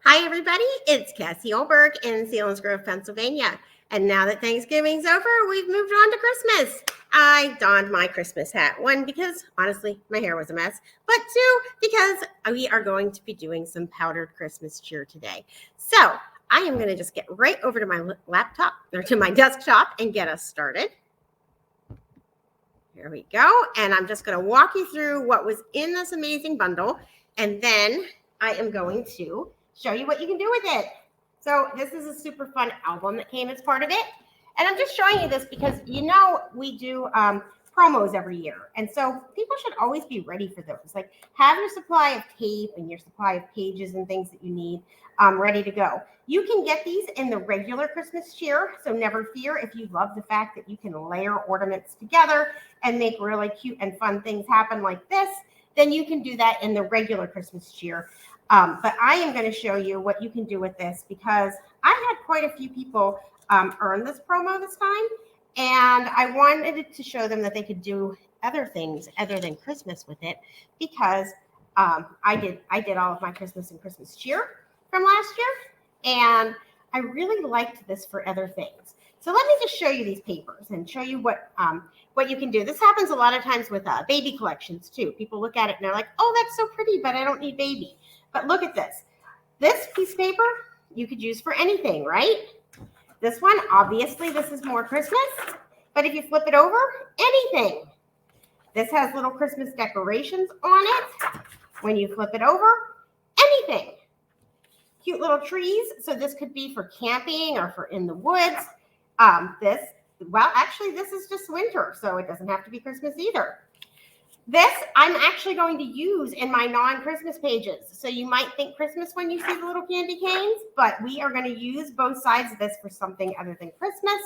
Hi, everybody. It's Cassie Olberg in Selinsgrove, Pennsylvania. And now that Thanksgiving's over, we've moved on to Christmas. I donned my Christmas hat. One, because honestly, my hair was a mess. But two, because we are going to be doing some powdered Christmas cheer today. So I am going to just get right over to my laptop or to my desktop and get us started. Here we go. And I'm just going to walk you through what was in this amazing bundle. And then I am going to show you what you can do with it. So this is a super fun album that came as part of it. And I'm just showing you this because we do promos every year. And so people should always be ready for those. Like have your supply of tape and your supply of pages and things that you need ready to go. You can get these in the regular Christmas cheer. So never fear if you love the fact that you can layer ornaments together and make really cute and fun things happen like this, then you can do that in the regular Christmas cheer. But I am going to show you what you can do with this because I had quite a few people earn this promo this time. And I wanted to show them that they could do other things other than Christmas with it because I did all of my Christmas and Christmas cheer from last year. And I really liked this for other things. So let me just show you these papers and show you what you can do. This happens a lot of times with baby collections too. People look at it and they're like, oh, that's so pretty, but I don't need baby. But look at this. This piece of paper you could use for anything, right? This one, obviously, this is more Christmas. But if you flip it over, anything. This has little Christmas decorations on it. When you flip it over, anything. Cute little trees. So this could be for camping or for in the woods. This is just winter, so it doesn't have to be Christmas either. This I'm actually going to use in my non-Christmas pages. So you might think Christmas when you see the little candy canes, but we are going to use both sides of this for something other than Christmas.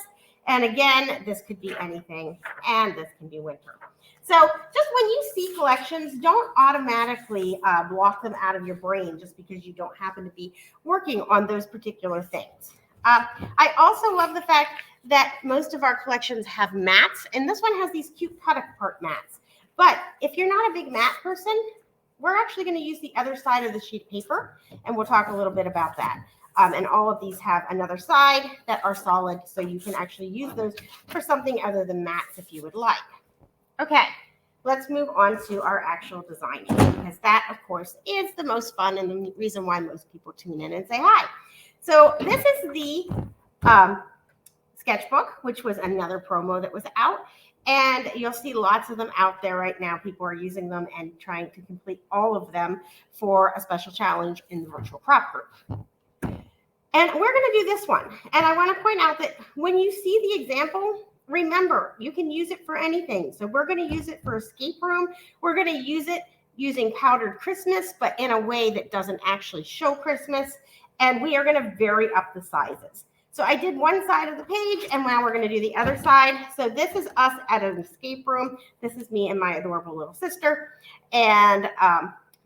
And again, this could be anything, and this can be winter. So just when you see collections, don't automatically block them out of your brain just because you don't happen to be working on those particular things. I also love the fact that most of our collections have mats, and this one has these cute cut-apart mats. But if you're not a big mat person, we're actually going to use the other side of the sheet of paper, and we'll talk a little bit about that. And all of these have another side that are solid, so you can actually use those for something other than mats if you would like. Okay, let's move on to our actual designing, because that, of course, is the most fun and the reason why most people tune in and say hi. So this is the sketchbook, which was another promo that was out. And you'll see lots of them out there right now. People are using them and trying to complete all of them for a special challenge in the virtual prop group. And we're going to do this one. And I want to point out that when you see the example, remember, you can use it for anything. So we're going to use it for escape room. We're going to use it using powdered Christmas, but in a way that doesn't actually show Christmas. And we are going to vary up the sizes. So I did one side of the page, and now we're going to do the other side. So this is us at an escape room. This is me and my adorable little sister. And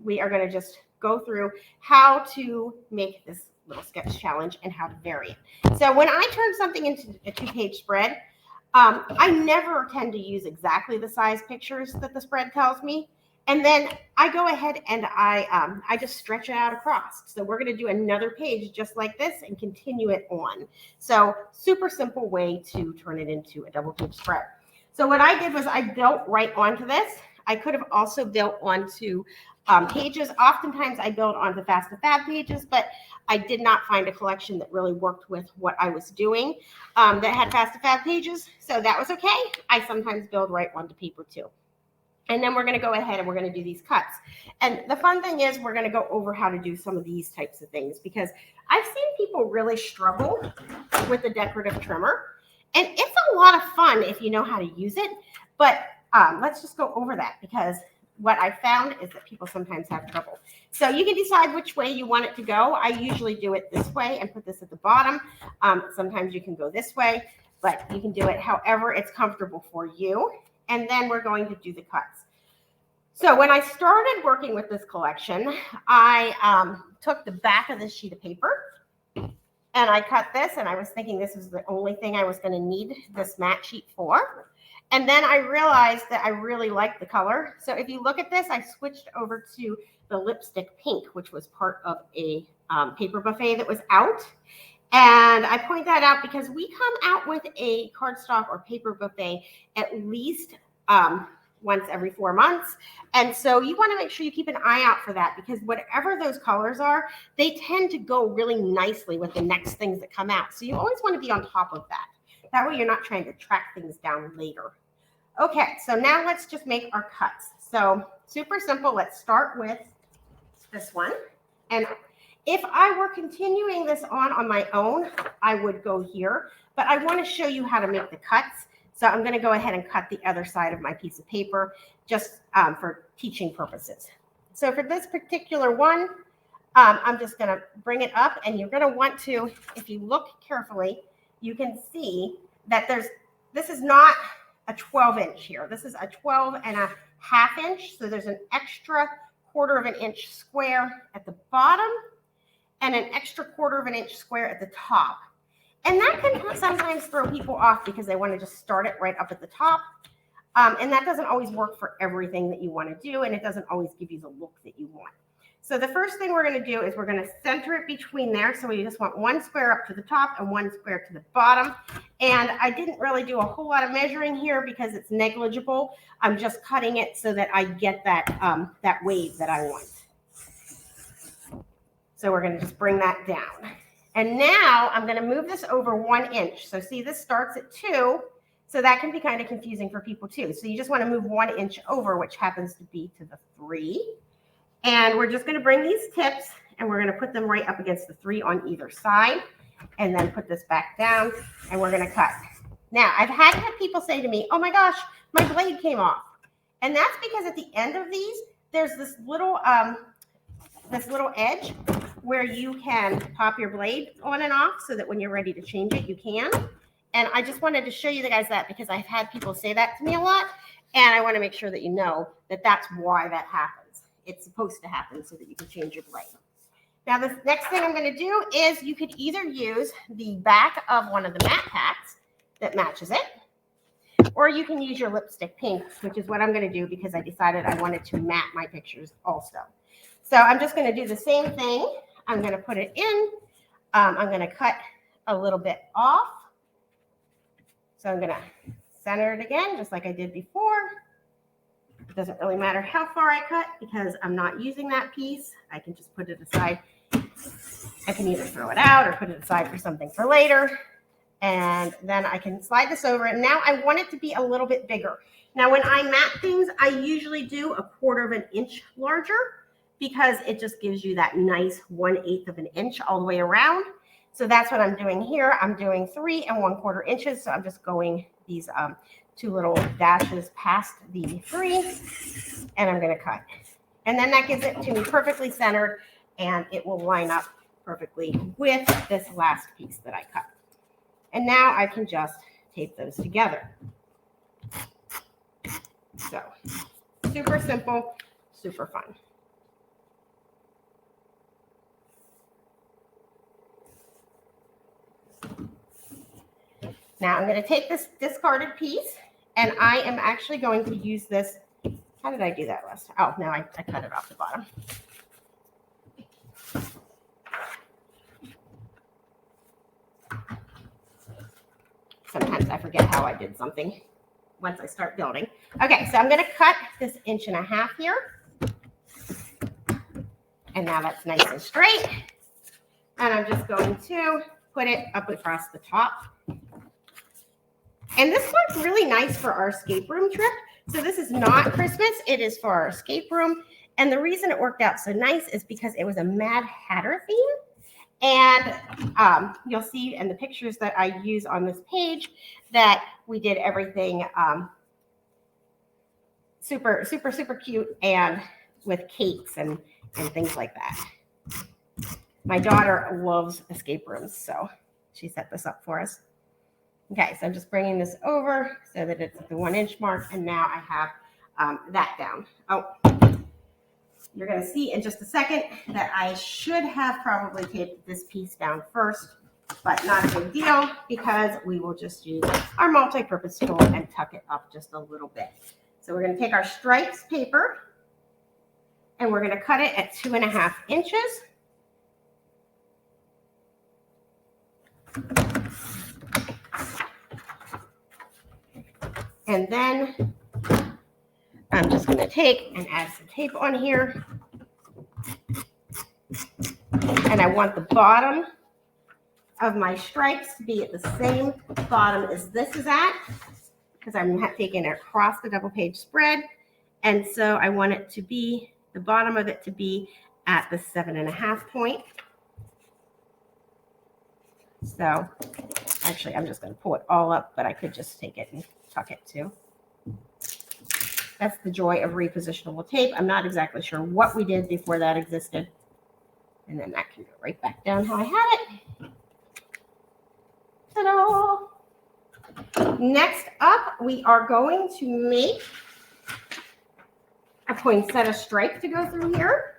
we are going to just go through how to make this little sketch challenge and how to vary it. So when I turn something into a 2-page spread, I never tend to use exactly the size pictures that the spread tells me. And then I go ahead and I just stretch it out across. So we're going to do another page just like this and continue it on. So super simple way to turn it into a double page spread. So what I did was I built right onto this. I could have also built onto pages. Oftentimes I build onto Fast to Fab pages, but I did not find a collection that really worked with what I was doing that had Fast to Fab pages. So that was okay. I sometimes build right onto paper too. And then we're going to go ahead and we're going to do these cuts. And the fun thing is we're going to go over how to do some of these types of things because I've seen people really struggle with the decorative trimmer. And it's a lot of fun if you know how to use it. But let's just go over that because what I found is that people sometimes have trouble. So you can decide which way you want it to go. I usually do it this way and put this at the bottom. Sometimes you can go this way, but you can do it however it's comfortable for you. And then we're going to do the cuts. So when I started working with this collection, I took the back of this sheet of paper and I cut this, and I was thinking this was the only thing I was going to need this matte sheet for. And then I realized that I really liked the color. So if you look at this, I switched over to the lipstick pink, which was part of a paper buffet that was out. And I point that out because we come out with a cardstock or paper buffet at least once every 4 months. And so you want to make sure you keep an eye out for that, because whatever those colors are, they tend to go really nicely with the next things that come out. So you always want to be on top of that. That way you're not trying to track things down later. Okay, so now let's just make our cuts. So super simple. Let's start with this one. And if I were continuing this on my own, I would go here, but I want to show you how to make the cuts. So I'm going to go ahead and cut the other side of my piece of paper just for teaching purposes. So for this particular one, I'm just going to bring it up, and you're going to want to, if you look carefully, you can see that this is not a 12-inch here. This is a 12.5 inch. So there's an extra 1/4 of an inch square at the bottom and an extra 1/4 of an inch square at the top. And that can sometimes throw people off because they want to just start it right up at the top. And that doesn't always work for everything that you want to do, and it doesn't always give you the look that you want. So the first thing we're going to do is we're going to center it between there. So we just want one square up to the top and one square to the bottom. And I didn't really do a whole lot of measuring here because it's negligible. I'm just cutting it so that I get that wave that I want. So we're going to just bring that down. And now I'm going to move this over 1 inch. So see, this starts at 2. So that can be kind of confusing for people too. So you just want to move 1 inch over, which happens to be to the 3. And we're just going to bring these tips and we're going to put them right up against the 3 on either side, and then put this back down, and we're going to cut. Now, I've had people say to me, oh my gosh, my blade came off. And that's because at the end of these, there's this little edge where you can pop your blade on and off so that when you're ready to change it, you can. And I just wanted to show you guys that because I've had people say that to me a lot. And I want to make sure that you know that that's why that happens. It's supposed to happen so that you can change your blade. Now, the next thing I'm going to do is you could either use the back of one of the matte packs that matches it, or you can use your lipstick pink, which is what I'm going to do because I decided I wanted to matte my pictures also. So I'm just going to do the same thing. I'm going to put it in. I'm going to cut a little bit off. So I'm going to center it again, just like I did before. It doesn't really matter how far I cut because I'm not using that piece. I can just put it aside. I can either throw it out or put it aside for something for later. And then I can slide this over. And now I want it to be a little bit bigger. Now, when I matte things, I usually do 1/4 of an inch larger because it just gives you that nice 1/8 of an inch all the way around. So that's what I'm doing here. I'm doing 3 1/4 inches. So I'm just going these 2 little dashes past the 3, and I'm going to cut. And then that gives it to me perfectly centered, and it will line up perfectly with this last piece that I cut. And now I can just tape those together. So super simple, super fun. Now I'm going to take this discarded piece, and I am actually going to use this. How did I do that last time? Oh, no, I cut it off the bottom. Sometimes I forget how I did something once I start building. Okay, so I'm going to cut this 1.5 inches here. And now that's nice and straight. And I'm just going to put it up across the top. And this one's really nice for our escape room trip. So this is not Christmas. It is for our escape room. And the reason it worked out so nice is because it was a Mad Hatter theme. And you'll see in the pictures that I use on this page that we did everything super, super, super cute and with cakes and things like that. My daughter loves escape rooms, so she set this up for us. Okay, so I'm just bringing this over so that it's at the 1 inch mark, and now I have that down. Oh, you're going to see in just a second that I should have probably taped this piece down first, but not a big deal because we will just use our multi-purpose tool and tuck it up just a little bit. So we're going to take our stripes paper, And we're going to cut it at 2.5 inches. And then I'm just going to take and add some tape on here. And I want the bottom of my stripes to be at the same bottom as this is at, because I'm taking it across the double page spread. And so I want it to be, the bottom of it to be at the 7.5 point. So actually, I'm just going to pull it all up, but I could just take it and tuck it too. That's the joy of repositionable tape. I'm not exactly sure what we did before that existed. And then that can go right back down how I had it. Ta-da! Next up, we are going to make a poinsettia stripe to go through here.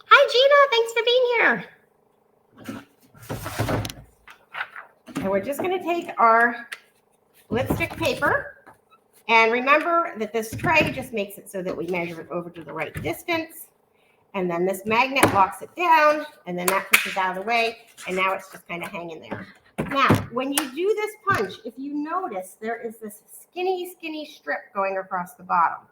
Hi, Gina. Thanks for being here. And we're just going to take our lipstick paper. And remember that this tray just makes it so that we measure it over to the right distance. And then this magnet locks it down, and then that pushes out of the way, and now it's just kind of hanging there. Now, when you do this punch, if you notice, there is this skinny, skinny strip going across the bottom.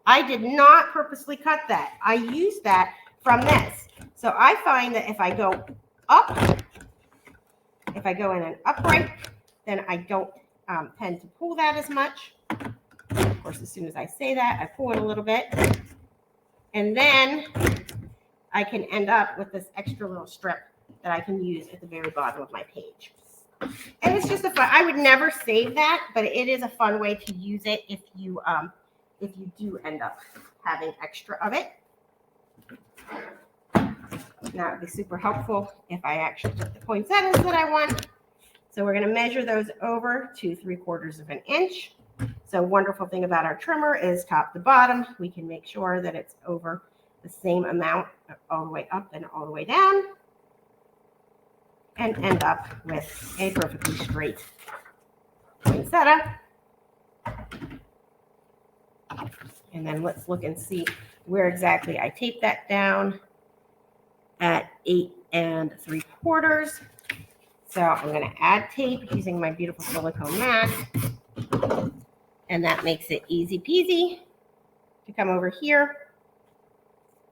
I did not purposely cut that. I used that from this. So I find that if I go up, if I go in an upright, then I don't tend to pull that as much. Of course, as soon as I say that, I pull it a little bit. And then I can end up with this extra little strip that I can use at the very bottom of my page. And it's just a fun, I would never save that, but it is a fun way to use it if you do end up having extra of it. Now it'd be super helpful if I actually took the poinsettias that I want. So we're going to measure those over to 3/4 of an inch. So wonderful thing about our trimmer is top to bottom, we can make sure that it's over the same amount all the way up and all the way down, and end up with a perfectly straight poinsettia. And then let's look and see where exactly I taped that down at 8 3/4. So I'm going to add tape using my beautiful silicone mat. And that makes it easy peasy to come over here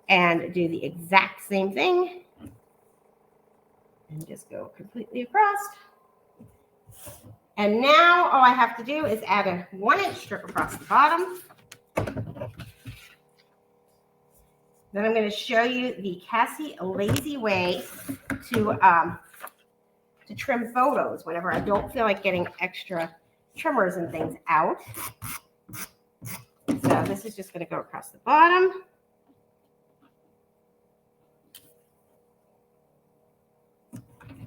and do the exact same thing. And just go completely across. And now all I have to do is add a 1-inch strip across the bottom. Then I'm going to show you the Cassie lazy way to trim photos whenever I don't feel like getting extra trimmers and things out. So this is just going to go across the bottom.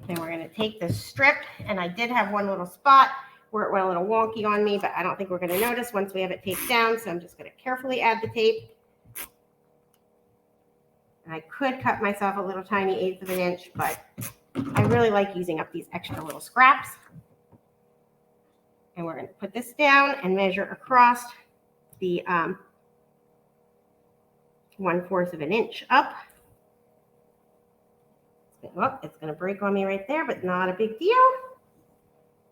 Then we're going to take this strip, and I did have one little spot where it went a little wonky on me, but I don't think we're going to notice once we have it taped down, so I'm just going to carefully add the tape. And I could cut myself a little tiny 1/8 of an inch, but I really like using up these extra little scraps. And we're going to put this down and measure across the 1/4 of an inch up. Oh, it's going to break on me right there, but not a big deal.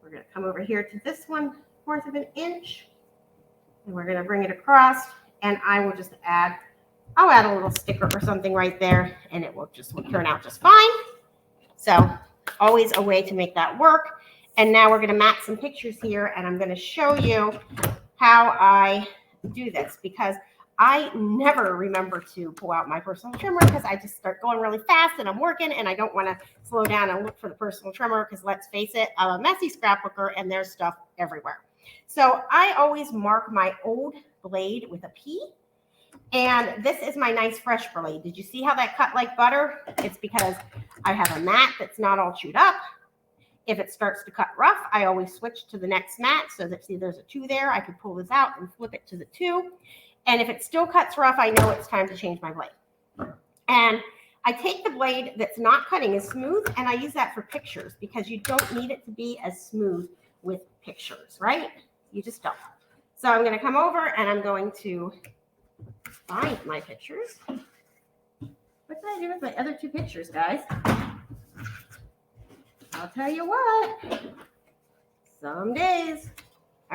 We're going to come over here to this 1/4 of an inch, and we're going to bring it across, and I will just I'll add a little sticker or something right there, and it will turn out just fine. So always a way to make that work. And now we're going to map some pictures here, and I'm going to show you how I do this, because I never remember to pull out my personal trimmer because I just start going really fast and I'm working and I don't want to slow down and look for the personal trimmer because, let's face it, I'm a messy scrapbooker and there's stuff everywhere. So I always mark my old blade with a P. And this is my nice fresh blade. Did you see how that cut like butter? It's because I have a mat that's not all chewed up. If it starts to cut rough, I always switch to the next mat so that, see, there's a 2 there. I can pull this out and flip it to the 2. And if it still cuts rough, I know it's time to change my blade. And I take the blade that's not cutting as smooth, and I use that for pictures, because you don't need it to be as smooth with pictures, right? You just don't. So I'm going to come over and I'm going to find my pictures. What did I do with my other two pictures, guys? I'll tell you what. Some days.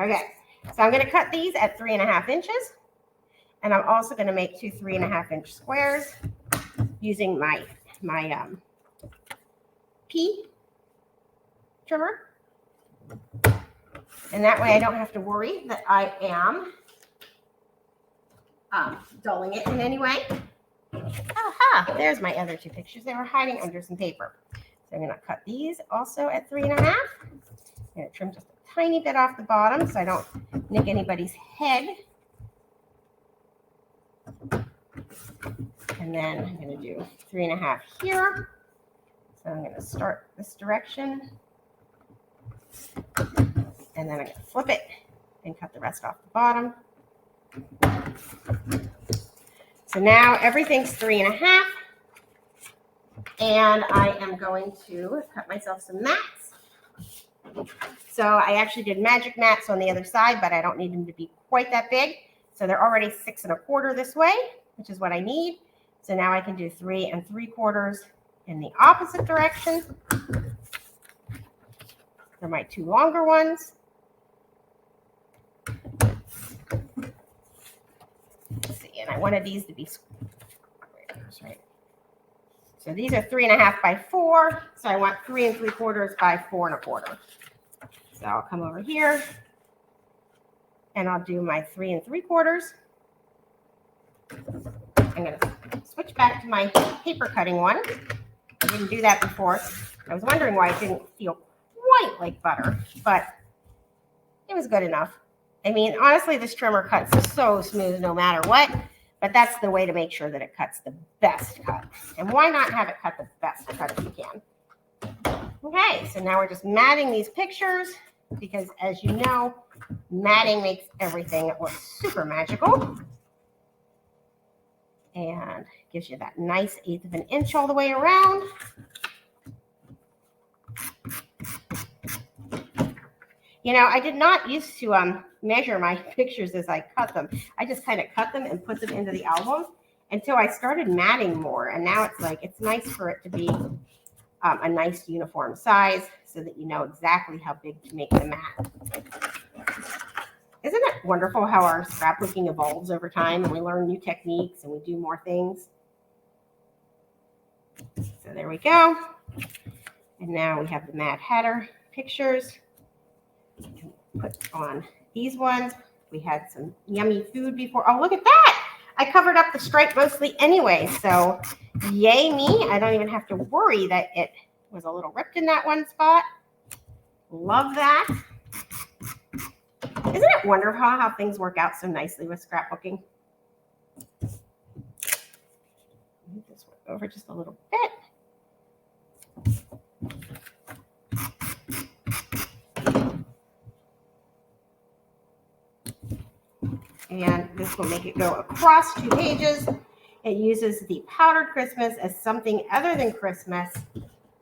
Okay, so I'm going to cut these at 3.5 inches. And I'm also going to make two 3.5-inch squares using my P trimmer. And that way I don't have to worry that I am dulling it in any way. Aha, there's my other two pictures. They were hiding under some paper. So I'm going to cut these also at 3.5. I'm going to trim just a tiny bit off the bottom so I don't nick anybody's head. And then I'm going to do 3.5 here. So I'm going to start this direction. And then I'm going to flip it and cut the rest off the bottom. So now everything's 3.5. And I am going to cut myself some mats. So I actually did magic mats on the other side, but I don't need them to be quite that big. So they're already 6 1/4 this way, which is what I need. So now I can do 3 3/4 in the opposite direction. They're my two longer ones. Let's see, and I wanted these to be squares, right? So these are 3.5 by 4. So I want 3 3/4 by 4 1/4. So I'll come over here and I'll do my 3 3/4. I'm going to switch back to my paper cutting one. I didn't do that before. I was wondering why it didn't feel quite like butter, but it was good enough. I mean, honestly, this trimmer cuts so smooth no matter what, but that's the way to make sure that it cuts the best cut. And why not have it cut the best cut if you can? Okay, so now we're just matting these pictures because, as you know, matting makes everything look super magical. And gives you that nice 1/8 of an inch all the way around. You know, I did not used to measure my pictures as I cut them. I just kind of cut them and put them into the album until I started matting more. And now it's like, it's nice for it to be a nice uniform size so that you know exactly how big to make the mat. Isn't it wonderful how our scrapbooking evolves over time and we learn new techniques and we do more things? So there we go. And now we have the Mad Hatter pictures. Put on these ones. We had some yummy food before. Oh, look at that. I covered up the stripe mostly anyway. So yay me. I don't even have to worry that it was a little ripped in that one spot. Love that. Isn't it wonderful how things work out so nicely with scrapbooking? Move this one over just a little bit. And this will make it go across 2 pages. It uses the powdered Christmas as something other than Christmas.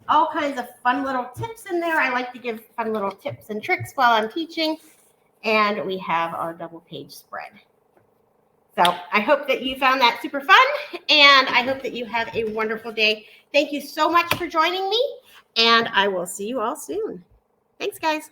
All kinds of fun little tips in there. I like to give fun little tips and tricks while I'm teaching. And we have our double page spread. So I hope that you found that super fun. And I hope that you have a wonderful day. Thank you so much for joining me. And I will see you all soon. Thanks, guys.